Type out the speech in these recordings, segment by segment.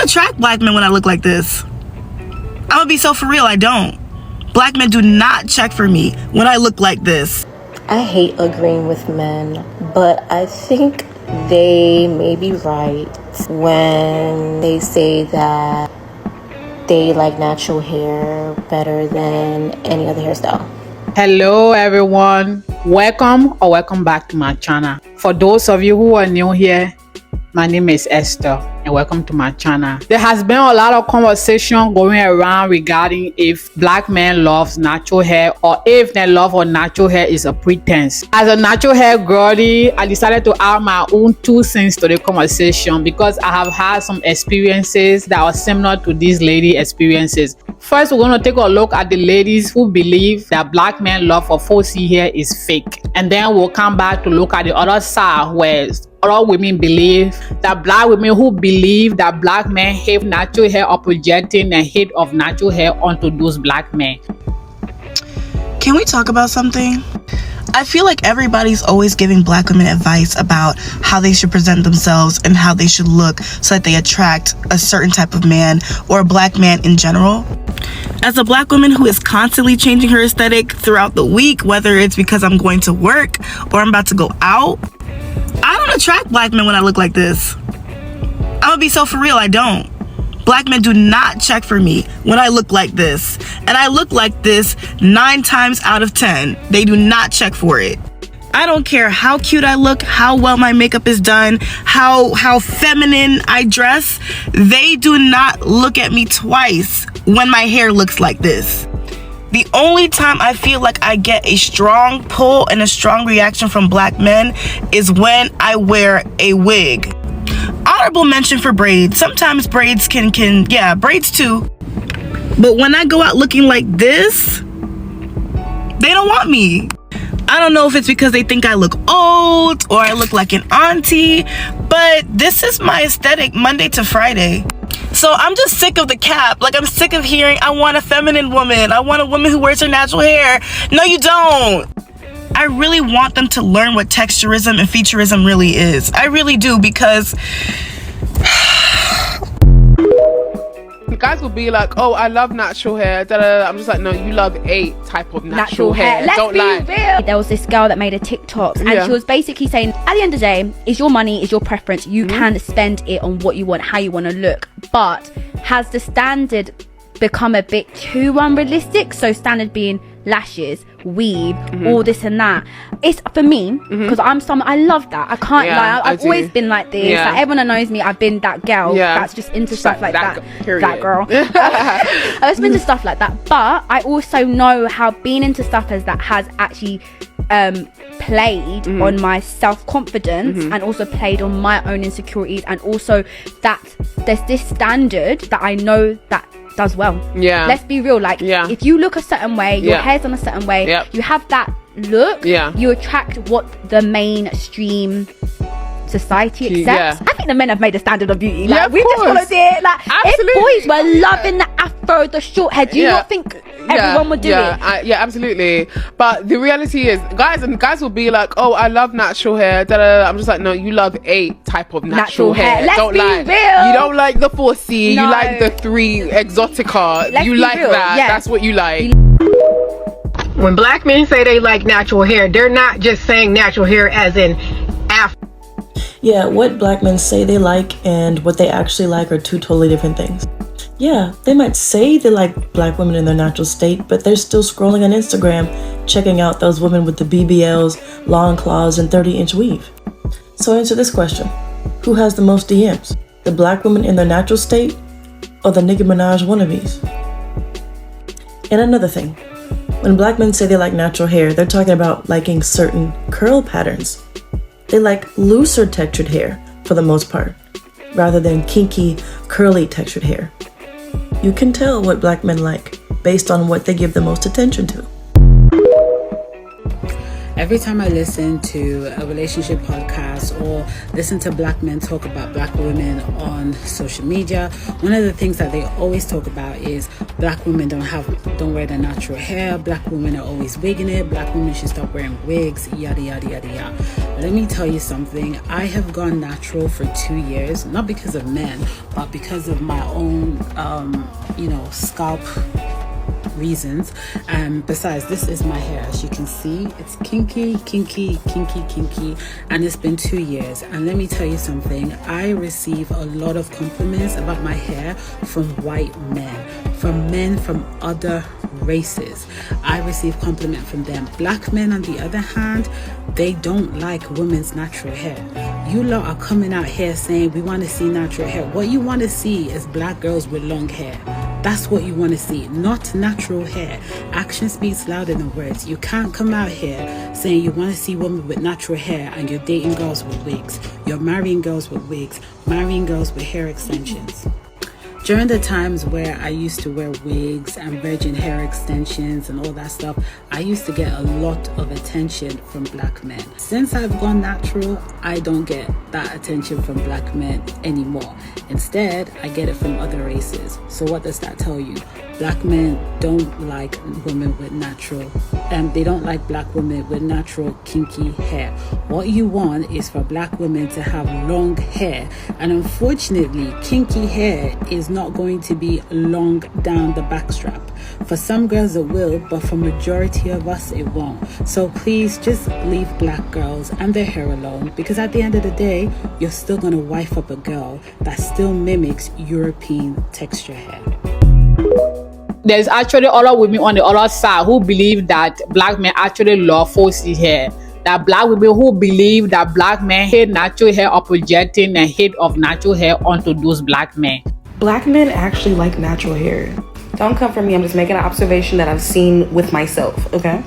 attract black men when I look like this. I'm gonna be so for real, I don't. Black men do not check for me when I look like this. I hate agreeing with men, but I think they may be right when they say that they like natural hair better than any other hairstyle. Hello everyone, welcome back to my channel. For those of you who are new here, my name is Esther and welcome to my channel. There has been a lot of conversation going around regarding if black men love natural hair or if their love for natural hair is a pretense. As a natural hair girlie, I decided to add my own 2 cents to the conversation because I have had some experiences that are similar to these lady experiences. First, we're going to take a look at the ladies who believe that black men love for 4C hair is fake, and then we'll come back to look at the other side where other women believe that black women who believe that black men have natural hair are projecting the hate of natural hair onto those black men. Can we talk about something? I feel like everybody's always giving black women advice about how they should present themselves and how they should look so that they attract a certain type of man or a black man in general. As a black woman who is constantly changing her aesthetic throughout the week, whether it's because I'm going to work or I'm about to go out, I don't attract black men when I look like this. I'm gonna be so for real, I don't. Black men do not check for me when I look like this. And I look like this 9 times out of 10. They do not check for it. I don't care how cute I look, how well my makeup is done, how feminine I dress. They do not look at me twice when my hair looks like this. The only time I feel like I get a strong pull and a strong reaction from black men is when I wear a wig. Honorable mention for braids. Sometimes braids can braids too. But when I go out looking like this, they don't want me. I don't know if it's because they think I look old or I look like an auntie, but this is my aesthetic Monday to Friday. So I'm just sick of the cap. Like, I'm sick of hearing, I want a feminine woman. I want a woman who wears her natural hair. No, you don't. I really want them to learn what texturism and featureism really is. I really do, because guys will be like, oh, I love natural hair. Da, da, da. I'm just like, no, you love a type of natural hair. Let's don't be lie. real. There was this girl that made a TikTok and she was basically saying, at the end of the day, it's your money, it's your preference. You can spend it on what you want, how you want to look. But has the standard become a bit too unrealistic? So standard being lashes, weave, all this and that. It's for me, because I love that. I can't lie. I've always been like this. Like, everyone that knows me, I've been that girl that's just into stuff like that. That girl. I've just been into stuff like that. But I also know how being into stuff as that has actually played on my self-confidence and also played on my own insecurities, and also that there's this standard that I know that does well. Let's be real. Like, if you look a certain way, your hair's on a certain way, you have that look, you attract what the mainstream society accepts. I think the men have made a standard of beauty. Like, we just followed it. Like, if boys were loving the afro, the short hair, do you not think everyone would do it? Absolutely. But the reality is, guys will be like, oh, I love natural hair. Da, da, da. I'm just like, no, you love a type of natural hair. Let's don't be lie. real. You don't like the 4C. No. You like the 3 Exotica. Let's you be like real. that. That's what you like. When black men say they like natural hair, they're not just saying natural hair as in afro. Yeah, what black men say they like and what they actually like are 2 totally different things. Yeah, they might say they like black women in their natural state, but they're still scrolling on Instagram, checking out those women with the BBLs, long claws, and 30-inch weave. So answer this question. Who has the most DMs? The black women in their natural state or the Nicki Minaj wannabes? And another thing. When black men say they like natural hair, they're talking about liking certain curl patterns. They like looser textured hair, for the most part, rather than kinky, curly textured hair. You can tell what black men like based on what they give the most attention to. Every time I listen to a relationship podcast or listen to black men talk about black women on social media, one of the things that they always talk about is black women don't wear their natural hair, black women are always wigging it, black women should stop wearing wigs, yada yada yada yada. Let me tell you something. I have gone natural for 2 years, not because of men, but because of my own scalp reasons. Besides, this is my hair. As you can see, it's kinky, and it's been 2 years. And let me tell you something, I receive a lot of compliments about my hair from white men, from men from other races. I receive compliment from them. Black men, on the other hand, they don't like women's natural hair. You lot are coming out here saying we want to see natural hair. What you want to see is black girls with long hair. That's what you want to see, not natural hair. Action speaks louder than words. You can't come out here saying you want to see women with natural hair and you're dating girls with wigs. You're marrying girls with wigs, marrying girls with hair extensions. During the times where I used to wear wigs and virgin hair extensions and all that stuff, I used to get a lot of attention from black men. Since I've gone natural, I don't get that attention from black men anymore. Instead, I get it from other races. So what does that tell you? Black men don't like women with natural, they don't like black women with natural kinky hair. What you want is for black women to have long hair, and unfortunately, kinky hair is not going to be long down the backstrap. For some girls it will, but for majority of us it won't. So please just leave black girls and their hair alone, because at the end of the day, you're still gonna wife up a girl that still mimics European texture hair. There's actually other women on the other side who believe that black men actually love falsy hair. That black women who believe that black men hate natural hair are projecting the hate of natural hair onto those black men. Black men actually like natural hair. Don't come for me, I'm just making an observation that I've seen with myself, okay?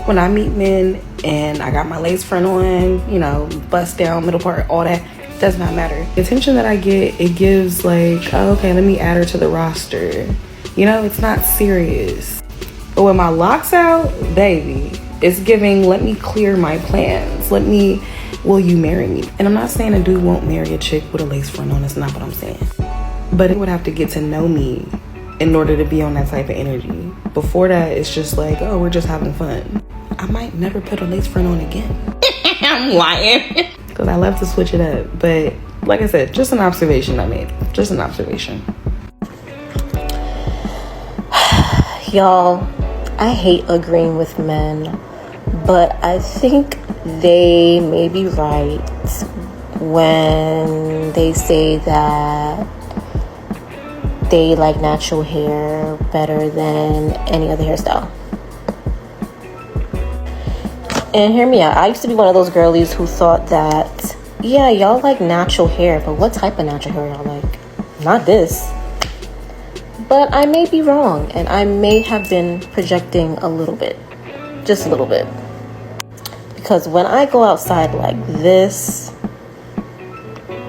When I meet men and I got my lace front on, bust down, middle part, all that, does not matter. The attention that I get, it gives like, oh, okay, let me add her to the roster. It's not serious. But with my locks out, baby, it's giving, let me clear my plans. Will you marry me? And I'm not saying a dude won't marry a chick with a lace front on. That's not what I'm saying. But it would have to get to know me in order to be on that type of energy. Before that, it's just like, oh, we're just having fun. I might never put a lace front on again. I'm lying. Because I love to switch it up. But like I said, just an observation I made. Just an observation. Y'all, I hate agreeing with men, but I think they may be right when they say that they like natural hair better than any other hairstyle. And hear me out, I used to be one of those girlies who thought that, yeah, y'all like natural hair, but what type of natural hair y'all like? Not this. But I may be wrong, and I may have been projecting a little bit. Just a little bit. Because when I go outside like this,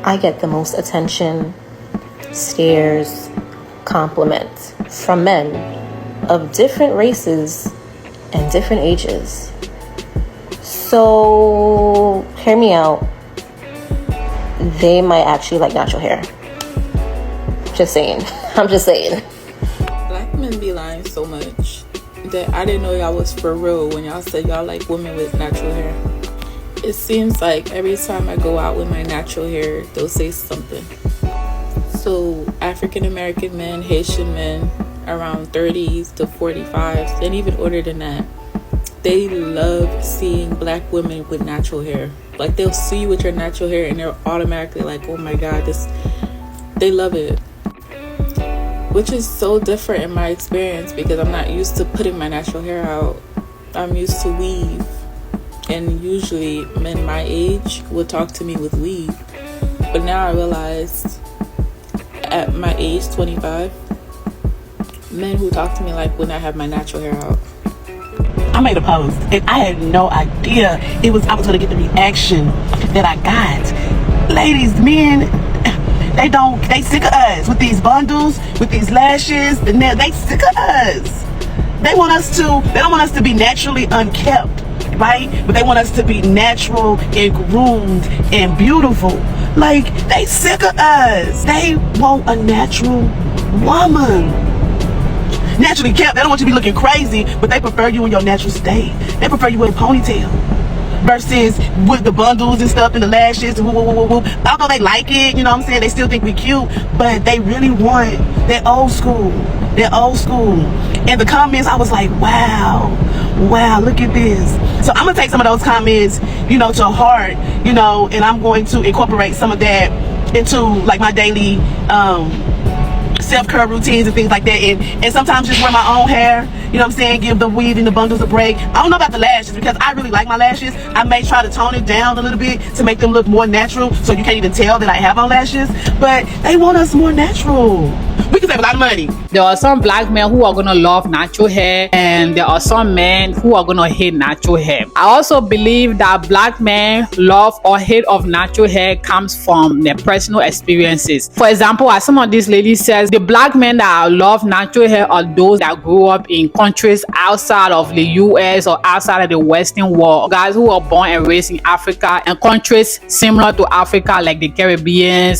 I get the most attention, stares, compliments from men of different races and different ages. So, hear me out. They might actually like natural hair. Just saying. I'm just saying. Black men be lying so much that I didn't know y'all was for real when y'all said y'all like women with natural hair. It seems like every time I go out with my natural hair, they'll say something. So African American men, Haitian men, around 30s to 45s, and even older than that, they love seeing black women with natural hair. Like, they'll see you with your natural hair and they're automatically like, oh my god, they love it. Which is so different in my experience, because I'm not used to putting my natural hair out. I'm used to weave, and usually men my age would talk to me with weave. But now I realized at my age, 25, men who talk to me like when I have my natural hair out. I made a post and I had no idea I was going to get the reaction that I got. Ladies, men, they sick of us with these bundles, with these lashes, they sick of us. They don't want us to be naturally unkept. right? But they want us to be natural and groomed and beautiful. Like, they sick of us. They want a natural woman. Naturally kept. They don't want you to be looking crazy, but they prefer you in your natural state. They prefer you in a ponytail versus with the bundles and stuff and the lashes and although they like it, you know what I'm saying, they still think we cute, but they really want that old school. And the comments, I was like, wow, look at this. So I'm gonna take some of those comments, you know, to heart, you know, and I'm going to incorporate some of that into like my daily self-care routines and things like that, and sometimes just wear my own hair, you know what I'm saying, give the weave and the bundles a break. I don't know about the lashes because I really like my lashes. I may try to tone it down a little bit to make them look more natural so you can't even tell that I have on lashes, but they want us more natural. We can save a lot of money. There are some black men who are gonna love natural hair, and there are some men who are gonna hate natural hair. I also believe that black men love or hate of natural hair comes from their personal experiences. For example, as some of these ladies says, the black men that love natural hair are those that grew up in countries outside of the US or outside of the Western world. Guys who are born and raised in Africa and countries similar to Africa like the Caribbean,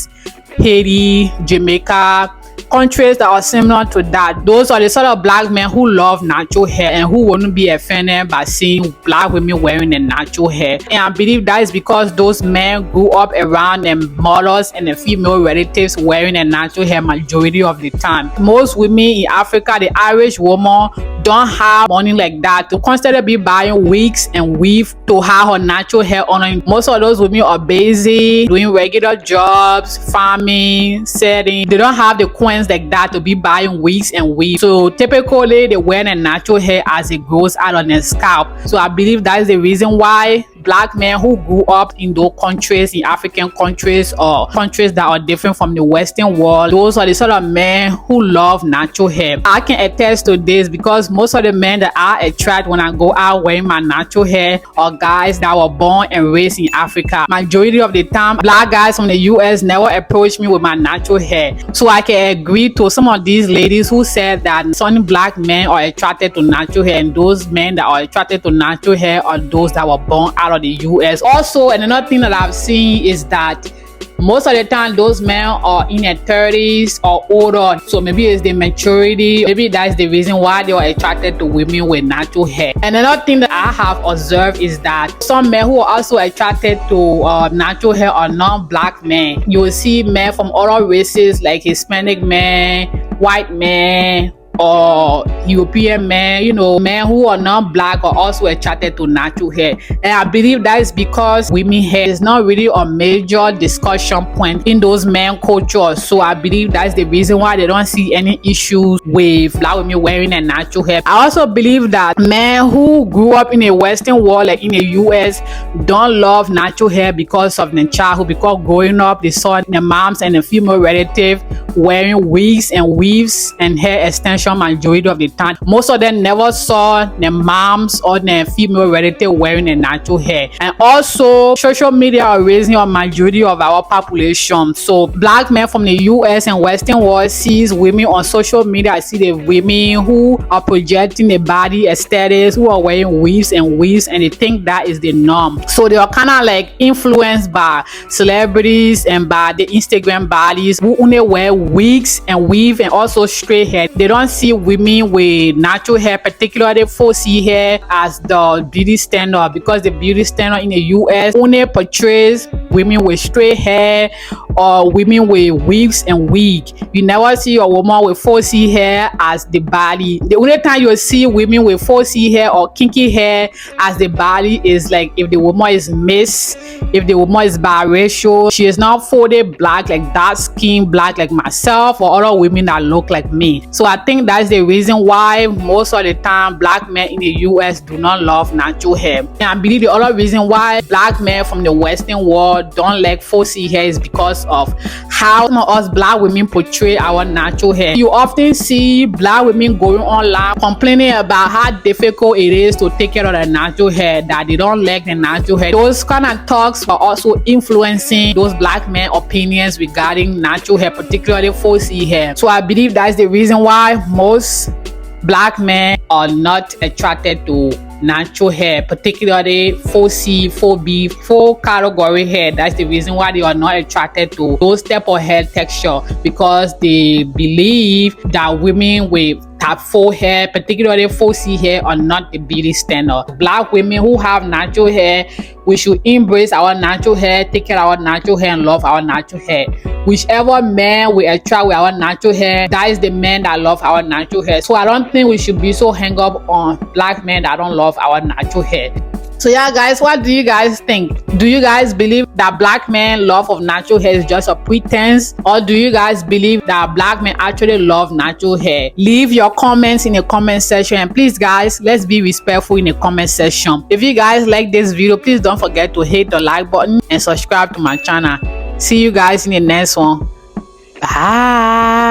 Haiti, Jamaica, countries that are similar to that. Those are the sort of black men who love natural hair and who wouldn't be offended by seeing black women wearing the natural hair. And I believe that is because those men grew up around their mothers and their female relatives wearing the natural hair majority of the time. Most women in Africa, the Irish woman, don't have money like that to constantly be buying wigs and weave to have her natural hair on. Most of those women are busy doing regular jobs, farming, selling. They don't have the coins like that to be buying wigs and weave. So typically they wear their natural hair as it grows out on their scalp. So I believe that is the reason why black men who grew up in those countries, in African countries or countries that are different from the Western world, those are the sort of men who love natural hair. I can attest to this because most of the men that I attract when I go out wearing my natural hair are guys that were born and raised in Africa. Majority of the time, black guys from the US never approach me with my natural hair. So I can agree to some of these ladies who said that some black men are attracted to natural hair, and those men that are attracted to natural hair are those that were born out of the US. Also, and another thing that I've seen is that most of the time those men are in their 30s or older, so maybe it's the maturity, maybe that's the reason why they are attracted to women with natural hair. And another thing that I have observed is that some men who are also attracted to natural hair are non-black men. You will see men from other races like Hispanic men, white men, or European men, you know, men who are not black are also attracted to natural hair. And I believe that is because women hair is not really a major discussion point in those men cultures. So I believe that's the reason why they don't see any issues with black women wearing a natural hair. I also believe that men who grew up in a Western world, like in the US, don't love natural hair because of their childhood, because growing up they saw their moms and their female relative wearing wigs and weaves and hair extension majority of the time. Most of them never saw their moms or their female relative wearing a natural hair. And also, social media are raising a majority of our population. So black men from the US and Western world sees women on social media. I see the women who are projecting the body aesthetics, who are wearing weaves, and they think that is the norm. So they are kind of like influenced by celebrities and by the Instagram bodies who only wear wigs and weave and also straight hair. They don't see women with natural hair, particularly 4C hair, as the beauty standard, because the beauty standard in the US only portrays women with straight hair or women with wigs and wig. You never see a woman with 4C hair as the body. The only time you see women with 4C hair or kinky hair as the body is like if the woman is mixed, if the woman is biracial, she is not folded black, like dark skin black like myself or other women that look like me. So I think that's the reason why most of the time black men in the US do not love natural hair. And I believe the other reason why black men from the Western world don't like 4C hair is because of how us black women portray our natural hair. You often see black women going online complaining about how difficult it is to take care of their natural hair, that they don't like the natural hair. Those kind of talks are also influencing those black men opinions regarding natural hair, particularly 4C hair. So I believe that's the reason why most black men are not attracted to natural hair, particularly 4C, 4B, 4 category hair. That's the reason why they are not attracted to those type of hair texture, because they believe that women with type 4 hair, particularly 4C hair, are not the beauty standard. Black women who have natural hair, we should embrace our natural hair, take care of our natural hair, and love our natural hair. Whichever man we attract with our natural hair, that is the man that love our natural hair. So I don't think we should be so hung up on black men that don't love our natural hair. So yeah, guys, what do you guys think? Do you guys believe that black men love of natural hair is just a pretense, or do you guys believe that black men actually love natural hair? Leave your comments in the comment section, and please guys, let's be respectful in the comment section. If you guys like this video, please don't forget to hit the like button and subscribe to my channel. See you guys in the next one. Bye.